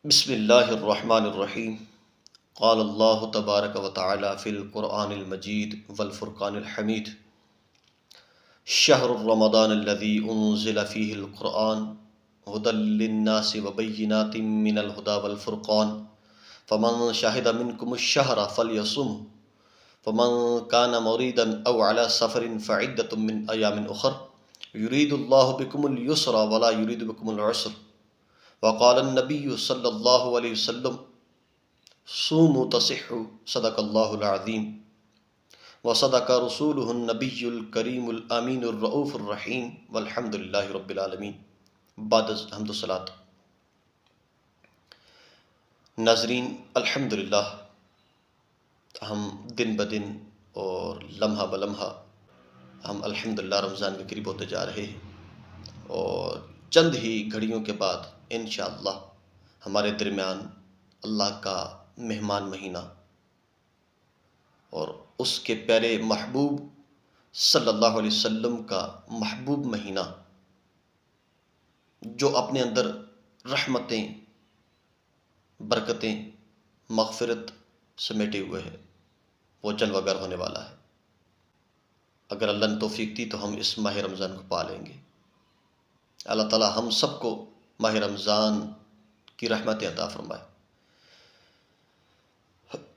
بسم اللہ الرحمن الرحیم قال اللہ تبارک و تعالی فی القرآن المجید والفرقان الحمید شہر رمضان الذی انزل فیہ القرآن ہدی للناس وبینات من الہدی والفرقان فمن شہد منکم الشہر فلیصمہ فمن کان مریدا او علی سفر فعدۃ من ایام اخر یرید اللہ بکم اليسر ولا یرید بکم العسر وقال النبی صلی اللہ علیہ وسلم صوموا تصحوا صدق اللہ العظیم وصدق رسولہ النبی الکریم الامین الرؤوف الرحیم والحمد للہ رب العالمین۔ بعد از حمد و صلات، ناظرین الحمدللہ ہم دن بدن اور لمحہ بلمحہ ہم الحمدللہ رمضان کے قریب ہوتے جا رہے ہیں، اور چند ہی گھڑیوں کے بعد انشاءاللہ ہمارے درمیان اللہ کا مہمان مہینہ اور اس کے پیارے محبوب صلی اللہ علیہ وسلم کا محبوب مہینہ جو اپنے اندر رحمتیں، برکتیں، مغفرت سمیٹے ہوئے ہے، وہ جلوہ گر ہونے والا ہے۔ اگر اللہ نے توفیق دی تو ہم اس ماہ رمضان کو پا لیں گے۔ اللہ تعالی ہم سب کو ماہ رمضان کی رحمتیں عطا فرمائے۔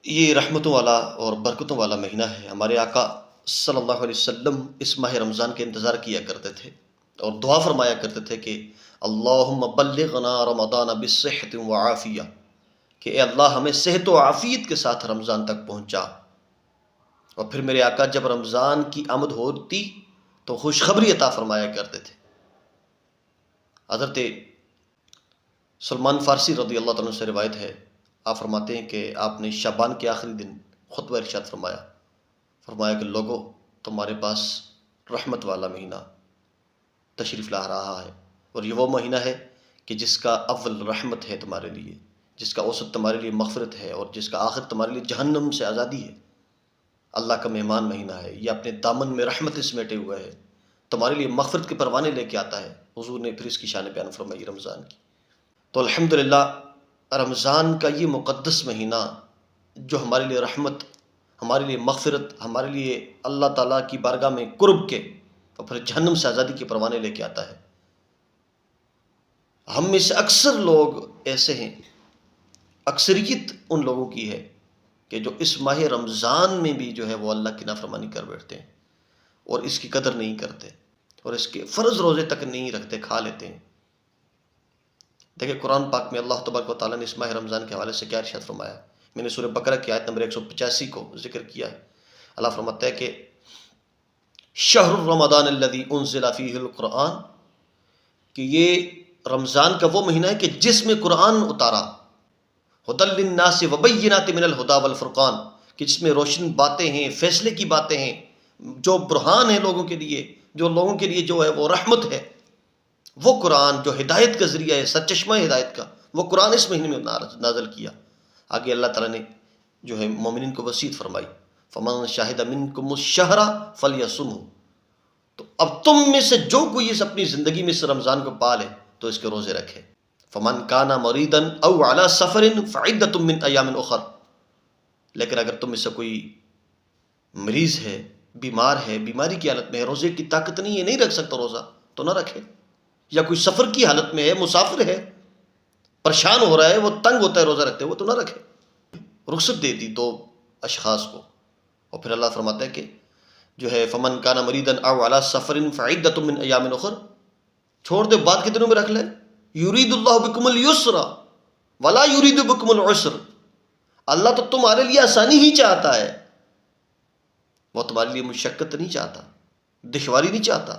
یہ رحمتوں والا اور برکتوں والا مہینہ ہے۔ ہمارے آقا صلی اللہ علیہ وسلم اس ماہ رمضان کے انتظار کیا کرتے تھے اور دعا فرمایا کرتے تھے کہ اللہم بلغنا رمضان بالصحت وعافیہ، کہ اے اللہ ہمیں صحت و عافیت کے ساتھ رمضان تک پہنچا۔ اور پھر میرے آقا جب رمضان کی آمد ہوتی تو خوشخبری عطا فرمایا کرتے تھے۔ حضرت سلمان فارسی رضی اللہ تعالیٰ عنہ سے روایت ہے، آپ فرماتے ہیں کہ آپ نے شعبان کے آخری دن خطبہ ارشاد فرمایا کہ لوگو، تمہارے پاس رحمت والا مہینہ تشریف لا رہا ہے، اور یہ وہ مہینہ ہے کہ جس کا اول رحمت ہے تمہارے لیے، جس کا اوسط تمہارے لیے مغفرت ہے، اور جس کا آخر تمہارے لیے جہنم سے آزادی ہے۔ اللہ کا مہمان مہینہ ہے، یہ اپنے دامن میں رحمت سمیٹے ہوئے ہے، تمہارے لیے مغفرت کے پروانے لے کے آتا ہے۔ حضور نے پھر اس کی شان بیان فرمائی رمضان کی۔ تو الحمدللہ رمضان کا یہ مقدس مہینہ جو ہمارے لیے رحمت، ہمارے لیے مغفرت، ہمارے لیے اللہ تعالیٰ کی بارگاہ میں قرب کے اور پھر جہنم سے آزادی کے پروانے لے کے آتا ہے، ہم میں سے اکثر لوگ ایسے ہیں، اکثریت ان لوگوں کی ہے کہ جو اس ماہ رمضان میں بھی جو ہے وہ اللہ کی نافرمانی کر بیٹھتے ہیں اور اس کی قدر نہیں کرتے اور اس کے فرض روزے تک نہیں رکھتے، کھا لیتے ہیں۔ دیکھیں قرآن پاک میں اللہ تبارک و تعالیٰ نے اس ماہ رمضان کے حوالے سے کیا ارشاد فرمایا۔ میں نے سورہ بقرہ کی آیت نمبر 185 کو ذکر کیا ہے۔ اللہ فرماتا ہے کہ شہر رمضان الذی انزل فیہ القرآن، کہ یہ رمضان کا وہ مہینہ ہے کہ جس میں قرآن اتارا، ہدی للناس وبینات من الہدی والفرقان، کہ جس میں روشن باتیں ہیں، فیصلے کی باتیں ہیں، جو برہان ہے لوگوں کے لیے، جو لوگوں کے لیے جو ہے وہ رحمت ہے۔ وہ قرآن جو ہدایت کا ذریعہ ہے، سرچشمہ ہدایت کا، وہ قرآن اس مہینے میں نازل کیا۔ آگے اللہ تعالیٰ نے جو ہے مومنین کو وصیت فرمائی، فمن شہد منکم الشہر فلیصمہ، تو اب تم میں سے جو کوئی اس اپنی زندگی میں اس رمضان کو پا لے تو اس کے روزے رکھے۔ فمن کان مریدا او علی سفر فعدۃ من ایام اخر، لیکن اگر تم میں سے کوئی مریض ہے، بیمار ہے، بیماری کی حالت میں ہے، روزے کی طاقت نہیں ہے، نہیں رکھ سکتا روزہ، تو نہ رکھے۔ یا کوئی سفر کی حالت میں ہے، مسافر ہے، پریشان ہو رہا ہے، وہ تنگ ہوتا ہے روزہ رکھتے ہوئے، تو نہ رکھے۔ رخصت دے دی دو اشخاص کو، اور پھر اللہ فرماتا ہے کہ جو ہے فمن کان مریدا او علی سفر فعدۃ من ایام اخر، چھوڑ دے، بعد کے دنوں میں رکھ لے۔ یرید اللہ بکم اليسر ولا یرید بکم العسر، اللہ تو تمہارے لیے آسانی ہی چاہتا ہے، وہ تمہارے لیے مشقت نہیں چاہتا، دشواری نہیں چاہتا۔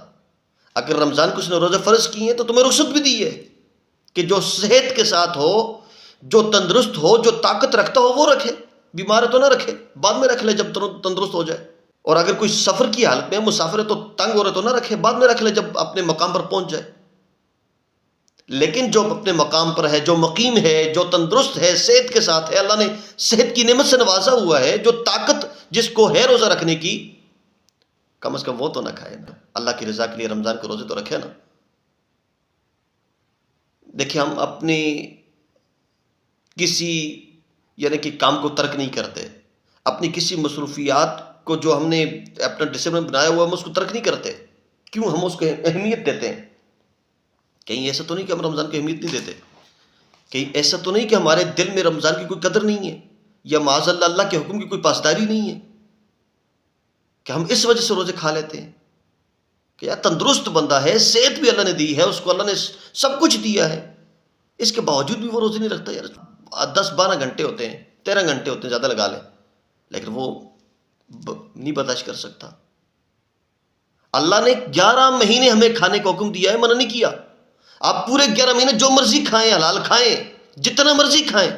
اگر رمضان کو اس نے روزے فرض کیے ہیں تو تمہیں رخصت بھی دی ہے کہ جو صحت کے ساتھ ہو، جو تندرست ہو، جو طاقت رکھتا ہو وہ رکھے، بیمار ہے تو نہ رکھے، بعد میں رکھ لے جب تندرست ہو جائے۔ اور اگر کوئی سفر کی حالت میں مسافر ہے تو تنگ ہو رہے تو نہ رکھے، بعد میں رکھ لے جب اپنے مقام پر پہنچ جائے۔ لیکن جو اپنے مقام پر ہے، جو مقیم ہے، جو تندرست ہے، صحت کے ساتھ ہے، اللہ نے صحت کی نعمت سے نوازا ہوا ہے، جو طاقت جس کو ہے روزہ رکھنے کی، کم از کم وہ تو نہ کھائے نا، اللہ کی رضا کے لیے رمضان کے روزے تو رکھے نا۔ دیکھیں ہم اپنی کسی یعنی کہ کام کو ترک نہیں کرتے، اپنی کسی مصروفیات کو جو ہم نے اپنا ڈسپلن بنایا ہوا ہم اس کو ترک نہیں کرتے. کیوں ہم اس کو اہمیت دیتے ہیں؟ کہیں ایسا تو نہیں کہ ہم رمضان کو اہمیت نہیں دیتے، کہیں ایسا تو نہیں کہ ہمارے دل میں رمضان کی کوئی قدر نہیں ہے، یا معاذ اللہ اللہ کے حکم کی کوئی پاسداری نہیں ہے کہ ہم اس وجہ سے روزے کھا لیتے ہیں کہ یار تندرست بندہ ہے، صحت بھی اللہ نے دی ہے اس کو، اللہ نے سب کچھ دیا ہے، اس کے باوجود بھی وہ روزے نہیں رکھتا. یار 10-12 گھنٹے ہوتے ہیں، 13 گھنٹے ہوتے ہیں، زیادہ لگا لیں، لیکن وہ نہیں برداشت کر سکتا. اللہ نے 11 مہینے ہمیں کھانے کا حکم دیا ہے، منع نہیں کیا. آپ پورے 11 مہینے جو مرضی کھائیں، حلال کھائیں، جتنا مرضی کھائیں.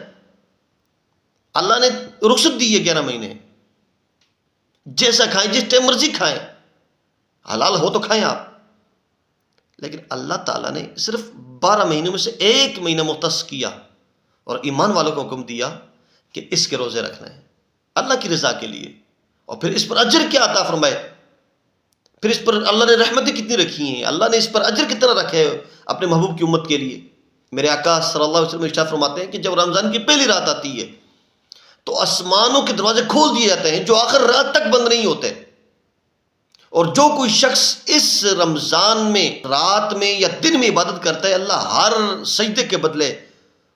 اللہ نے رخصت دی ہے 11 مہینے، جیسا کھائیں، جس ٹائم مرضی کھائیں، حلال ہو تو کھائیں آپ. لیکن اللہ تعالیٰ نے صرف 12 مہینوں میں سے 1 مہینہ مختص کیا اور ایمان والوں کو حکم دیا کہ اس کے روزے رکھنا ہے اللہ کی رضا کے لیے، اور پھر اس پر اجر کیا عطا فرمائے. پھر اس پر اللہ نے رحمتیں کتنی رکھی ہیں، اللہ نے اس پر اجر کتنا رکھا ہے اپنے محبوب کی امت کے لیے. میرے آقا صلی اللہ علیہ وسلم ارشاد فرماتے ہیں کہ جب رمضان کی پہلی رات آتی ہے تو آسمانوں کے دروازے کھول دیے جاتے ہیں جو آخر رات تک بند نہیں ہوتے، اور جو کوئی شخص اس رمضان میں رات میں یا دن میں عبادت کرتا ہے اللہ ہر سجدے کے بدلے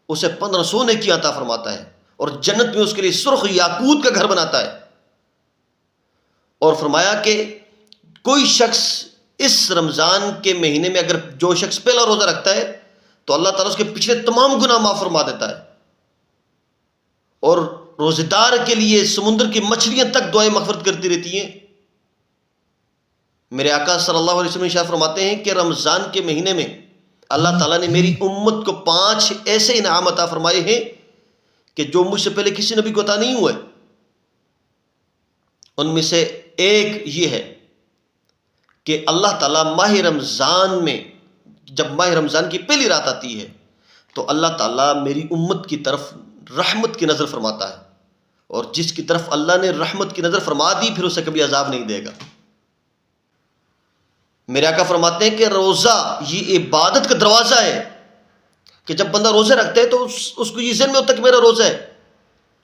اسے 1500 نیکی عطا فرماتا ہے، اور جنت میں اس کے لیے سرخ یاقوت کا گھر بناتا ہے. اور فرمایا کہ کوئی شخص اس رمضان کے مہینے میں اگر جو شخص پہلا روزہ رکھتا ہے تو اللہ تعالیٰ اس کے پچھلے تمام گناہ معاف فرما دیتا ہے، اور روزے دار کے لیے سمندر کی مچھلیاں تک دعائیں مغفرت کرتی رہتی ہیں. میرے آقا صلی اللہ علیہ وسلم ارشاد فرماتے ہیں کہ رمضان کے مہینے میں اللہ تعالیٰ نے میری امت کو 5 ایسے انعام عطا فرمائے ہیں کہ جو مجھ سے پہلے کسی نبی کو عطا نہیں ہوئے. ان میں سے ایک یہ ہے کہ اللہ تعالیٰ ماہ رمضان میں جب ماہ رمضان کی پہلی رات آتی ہے تو اللہ تعالیٰ میری امت کی طرف رحمت کی نظر فرماتا ہے، اور جس کی طرف اللہ نے رحمت کی نظر فرما دی پھر اسے کبھی عذاب نہیں دے گا. میرے آقا فرماتے ہیں کہ روزہ یہ عبادت کا دروازہ ہے کہ جب بندہ روزہ رکھتا ہے تو اس کو یہ ذہن میں ہوتا ہے کہ میرا روزہ ہے.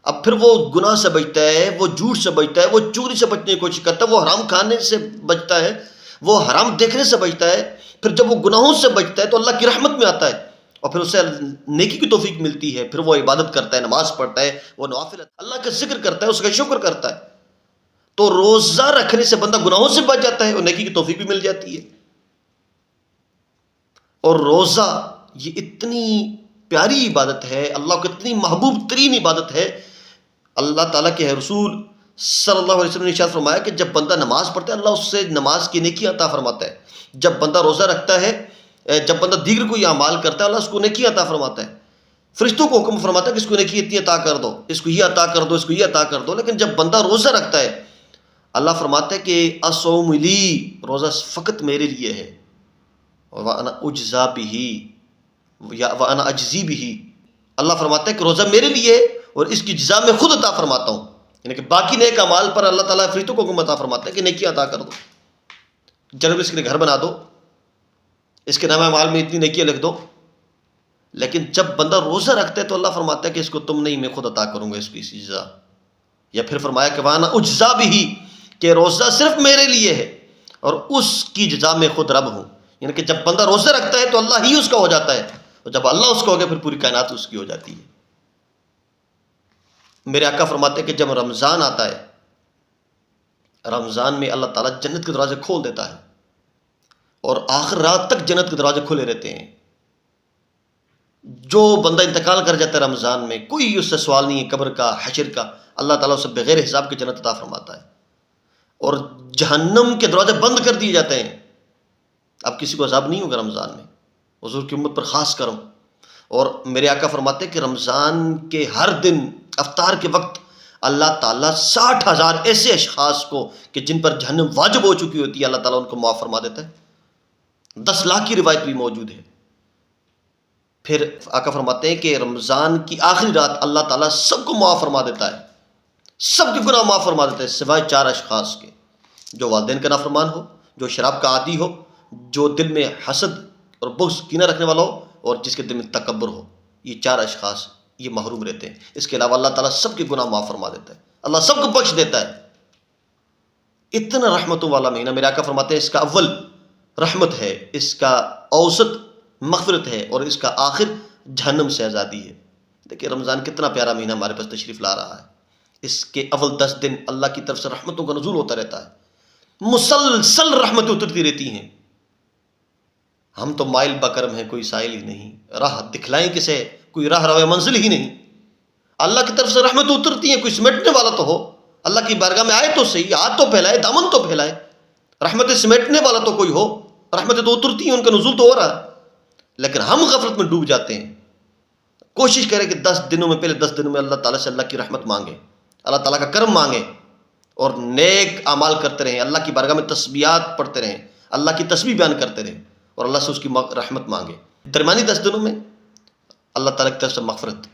اب پھر وہ گناہ سے بچتا ہے، وہ جھوٹ سے بچتا ہے، وہ چوری سے بچنے کی کوشش کرتا ہے، وہ حرام کھانے سے بچتا ہے، وہ حرام دیکھنے سے بچتا ہے. پھر جب وہ گناہوں سے بچتا ہے تو اللہ کی رحمت میں آتا ہے اور پھر اسے نیکی کی توفیق ملتی ہے. پھر وہ عبادت کرتا ہے، نماز پڑھتا ہے، وہ نوافل اللہ کا ذکر کرتا ہے، اس کا شکر کرتا ہے. تو روزہ رکھنے سے بندہ گناہوں سے بچ جاتا ہے اور نیکی کی توفیق بھی مل جاتی ہے. اور روزہ یہ اتنی پیاری عبادت ہے، اللہ کو اتنی محبوب ترین عبادت ہے. اللہ تعالیٰ کے رسول صلی اللہ علیہ وسلم نے ارشاد فرمایا کہ جب بندہ نماز پڑھتا ہے اللہ اس سے نماز کی نیکی عطا فرماتا ہے. جب بندہ روزہ رکھتا ہے، جب بندہ دیگر کوئی اعمال کرتا ہے اللہ اس کو نیکی عطا فرماتا ہے. فرشتوں کو حکم فرماتا ہے کہ اس کو نیکی اتنی عطا کر دو، اس کو یہ عطا کر دو، اس کو یہ عطا کر دو. لیکن جب بندہ روزہ رکھتا ہے اللہ فرماتا ہے کہ الصوم لی، روزہ فقط میرے لیے ہے، وَأَنَا أُجْزَى بِهِ یا وَأَنَا أَجْزِي بِهِ. اللہ فرماتا ہے کہ روزہ میرے لیے ہے اور اس کی جزا میں خود عطا فرماتا ہوں. یعنی کہ باقی نیک اعمال پر اللہ تعالیٰ فرشتوں کو حکم عطا فرماتا ہے کہ نیکی عطا کر دو، جنت اس کے لیے گھر بنا دو، اس کے نام اعمال میں اتنی نیکیاں لکھ دو. لیکن جب بندہ روزہ رکھتا ہے تو اللہ فرماتا ہے کہ اس کو تم نہیں، میں خود عطا کروں گا اس کی اس جزا. یا پھر فرمایا کہ وَأَنَا أُجْزَى بِهِ کہ روزہ صرف میرے لیے ہے اور اس کی جزا میں خود رب ہوں. یعنی کہ جب بندہ روزہ رکھتا ہے تو اللہ ہی اس کا ہو جاتا ہے، اور جب اللہ اس کا ہو گیا پھر پوری کائنات اس کی ہو جاتی ہے. میرے آقا فرماتے ہیں کہ جب رمضان آتا ہے، رمضان میں اللہ تعالیٰ جنت کے دروازے کھول دیتا ہے اور آخر رات تک جنت کے دروازے کھلے رہتے ہیں. جو بندہ انتقال کر جاتا ہے رمضان میں کوئی اس سے سوال نہیں ہے قبر کا، حشر کا، اللہ تعالیٰ اسے بغیر حساب کے جنت عطا فرماتا ہے. اور جہنم کے دروازے بند کر دیے جاتے ہیں. اب کسی کو عذاب نہیں ہوگا رمضان میں، حضور کی امت پر خاص کرم. اور میرے آقا فرماتے ہیں کہ رمضان کے ہر دن افطار کے وقت اللہ تعالیٰ 60,000 ایسے اشخاص کو کہ جن پر جہنم واجب ہو چکی ہوتی ہے اللہ تعالیٰ ان کو معاف فرما دیتا ہے. 10 لاکھ کی روایت بھی موجود ہے. پھر آقا فرماتے ہیں کہ رمضان کی آخری رات اللہ تعالیٰ سب کو معاف فرما دیتا ہے، سب کے گناہ معاف فرما دیتا ہے سوائے 4 اشخاص کے: جو والدین کا نافرمان ہو، جو شراب کا عادی ہو، جو دل میں حسد اور بغض کینہ رکھنے والا ہو، اور جس کے دل میں تکبر ہو. یہ 4 اشخاص یہ محروم رہتے ہیں. اس کے علاوہ اللہ تعالیٰ سب کے گناہ معاف فرما دیتا ہے، اللہ سب کو بخش دیتا ہے. اتنا رحمتوں والا مہینہ. میرے آقا فرماتے ہیں اس کا اول رحمت ہے، اس کا اوسط مغفرت ہے، اور اس کا آخر جہنم سے آزادی ہے. دیکھیں رمضان کتنا پیارا مہینہ ہمارے پاس تشریف لا رہا ہے. اس کے اول 10 دن اللہ کی طرف سے رحمتوں کا نزول ہوتا رہتا ہے، مسلسل رحمتیں اترتی رہتی ہیں. ہم تو مائل بکرم ہیں، کوئی سائل ہی نہیں. راہ دکھلائیں کسے، کوئی راہ رو منزل ہی نہیں. اللہ کی طرف سے رحمتیں اترتی ہیں، کوئی سمیٹنے والا تو ہو. اللہ کی بارگاہ میں آئے تو صحیح، ہاتھ تو پھیلائے، دامن تو پھیلائے. رحمتیں سمیٹنے والا تو کوئی ہو. رحمتیں تو اترتی ہیں، ان کا نزول تو ہو رہا ہے، لیکن ہم غفلت میں ڈوب جاتے ہیں. کوشش کریں کہ 10 دنوں میں، پہلے 10 دنوں میں اللہ تعالیٰ سے اللہ کی رحمت مانگیں، اللہ تعالیٰ کا کرم مانگیں، اور نیک اعمال کرتے رہیں. اللہ کی بارگاہ میں تسبیحات پڑھتے رہیں، اللہ کی تسبیح بیان کرتے رہیں، اور اللہ سے اس کی رحمت مانگیں. درمیانی 10 دنوں میں اللہ تعالیٰ کی طرف سے مغفرت،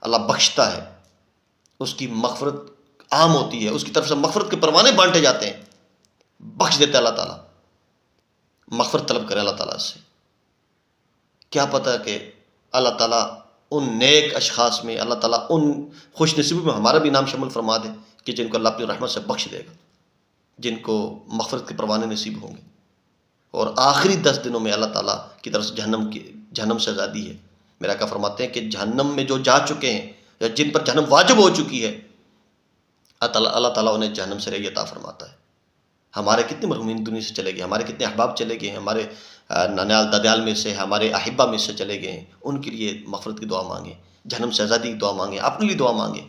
اللہ بخشتا ہے، اس کی مغفرت عام ہوتی ہے، اس کی طرف سے مغفرت کے پروانے بانٹے جاتے ہیں، بخش دیتا ہے اللہ تعالیٰ. مغفرت طلب کریں اللہ تعالیٰ سے. کیا پتہ کہ اللہ تعالیٰ ان نیک اشخاص میں، اللہ تعالیٰ ان خوش نصیبوں میں ہمارا بھی نام شامل فرما دے کہ جن کو اللہ اپنی رحمت سے بخش دے گا، جن کو مغفرت کے پروانے نصیب ہوں گے. اور آخری 10 دنوں میں اللہ تعالیٰ کی طرف سے جہنم سے آزادی ہے. میرا آقا فرماتے ہیں کہ جہنم میں جو جا چکے ہیں یا جن پر جہنم واجب ہو چکی ہے، اللہ تعالیٰ انہیں جہنم سے رہائی عطا فرماتا ہے. ہمارے کتنے مرحومین دنیا سے چلے گئے، ہمارے کتنے احباب چلے گئے ہیں، ہمارے ننیال ددیال میں سے، ہمارے احبہ میں سے چلے گئے ہیں. ان کے لیے مغفرت کی دعا مانگیں، جہنم سے آزادی کی دعا مانگیں، اپنے لیے دعا مانگیں.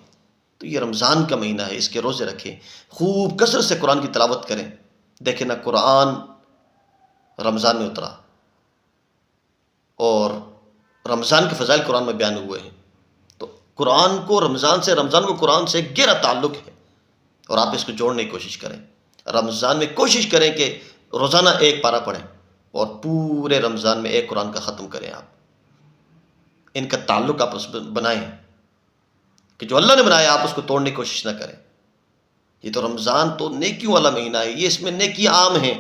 تو یہ رمضان کا مہینہ ہے، اس کے روزے رکھیں، خوب کثرت سے قرآن کی تلاوت کریں. دیکھیں نا، قرآن رمضان میں اترا، اور رمضان کے فضائل قرآن میں بیان ہوئے ہیں. تو قرآن کو رمضان کو قرآن سے گہرا تعلق ہے، اور آپ اس کو جوڑنے کی کوشش کریں. رمضان میں کوشش کریں کہ روزانہ ایک پارہ پڑھیں، اور پورے رمضان میں ایک قرآن کا ختم کریں. آپ ان کا تعلق آپ بنائیں کہ جو اللہ نے بنایا آپ اس کو توڑنے کی کوشش نہ کریں. یہ تو رمضان تو نیکیوں والا مہینہ ہے، یہ اس میں نیکی عام ہیں،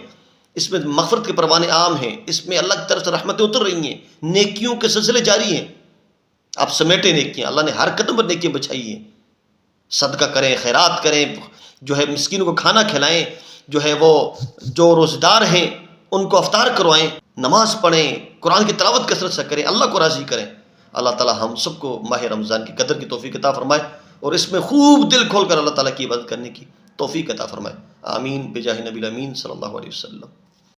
اس میں مغفرت کے پروانے عام ہیں، اس میں اللہ کی طرف سے رحمتیں اتر رہی ہیں، نیکیوں کے سلسلے جاری ہیں. آپ سمیٹیں نیکیاں، اللہ نے ہر قدم پر نیکیاں بچھائی ہیں. صدقہ کریں، خیرات کریں، جو ہے مسکینوں کو کھانا کھلائیں، جو ہے وہ جو روزہ دار ہیں ان کو افطار کروائیں، نماز پڑھیں، قرآن کی تلاوت کثرت سے کریں، اللہ کو راضی کریں. اللہ تعالیٰ ہم سب کو ماہ رمضان کی قدر کی توفیق عطا فرمائے، اور اس میں خوب دل کھول کر اللہ تعالیٰ کی عبادت کرنے کی توفیق عطا فرمائے. آمین بجاہ نبی الامین صلی اللہ علیہ وسلم.